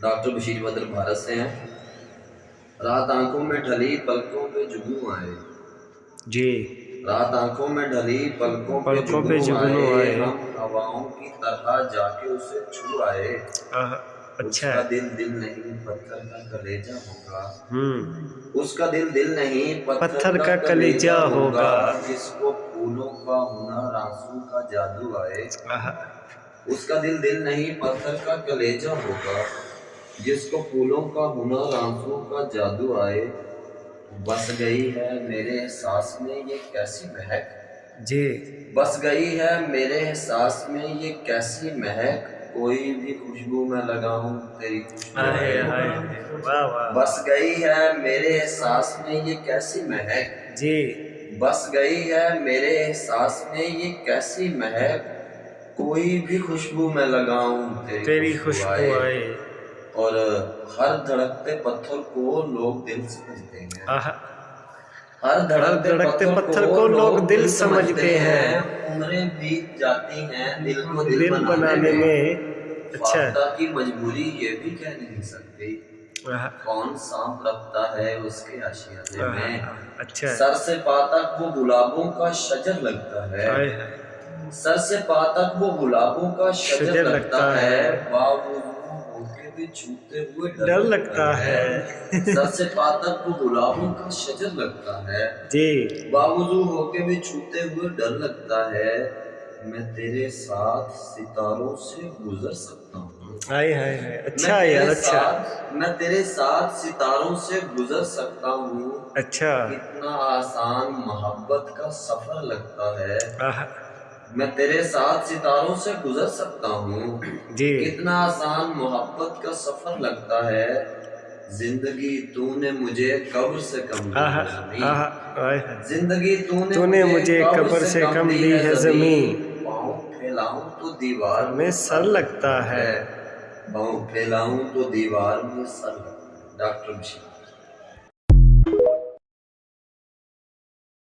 Doctor Bashir बदर भारत से हैं। रात आंखों में ढली पलकों पे जुगनू आए जी, रात आंखों में ढली पलकों पे जुगनू जुगनू आए आए। हम हवाओं की तरह जाके उसे छू आए। अच्छा उसका है। दिल दिल नहीं पत्थर का कलेजा होगा। उसका दिल दिल नहीं पत्थर का कलेजा होगा। जिसको फूलों का हुनर आंसू का जादू आए। उसका दिल दिल नहीं पत्थर का कलेजा होगा। जिसको फूलों का हुनर आंसू का जादू आए। बस गई है मेरे एहसास में ये कैसी महक जी, बस गई है मेरे एहसास में ये कैसी महक। कोई भी खुशबू में लगाऊं तेरी खुशबू आए। वाह वाह। बस गई है मेरे एहसास में ये कैसी महक जी, बस गई है मेरे एहसास में ये कैसी महक। कोई भी खुशबू में लगाऊं तेरी खुशबू आए। और हर धड़कते पत्थर को लोग दिल समझते हैं। हर धड़कते पत्थर को लोग दिल समझते हैं। उम्रें बीत जाती हैं दिल को दिल बनाने में। फाख्ता की मजबूरी ये भी कह नहीं सकती। कौन सांप रखता है उसके आशियाने में। सर से पा तक वो गुलाबों का शजर लगता है। सर से पा तक वो गुलाबों का शजर लगता है। बावजूद होके भी छूते हुए डर लगता है। सर से पा तक वो गुलाबों का शजर लगता है जी। बावजूद होके भी छूते हुए डर लगता है। मैं तेरे साथ सितारों से गुजर सकता हूँ। अच्छा यार, अच्छा। मैं तेरे साथ सितारों से गुजर सकता हूँ। अच्छा, कितना आसान मोहब्बत का सफर लगता है। मैं तेरे साथ सितारों से गुजर सकता हूँ जी। कितना आसान मोहब्बत का सफर लगता है। जिंदगी तूने मुझे कब्र से कम दी है ज़मीं। जिंदगी तूने मुझे कब्र से कम दी है ज़मीं। पाँव फैलाऊं तो दीवार में सर लगता है। पाँव फैलाऊं तो दीवार में सर लगता है। डॉक्टर बशीर।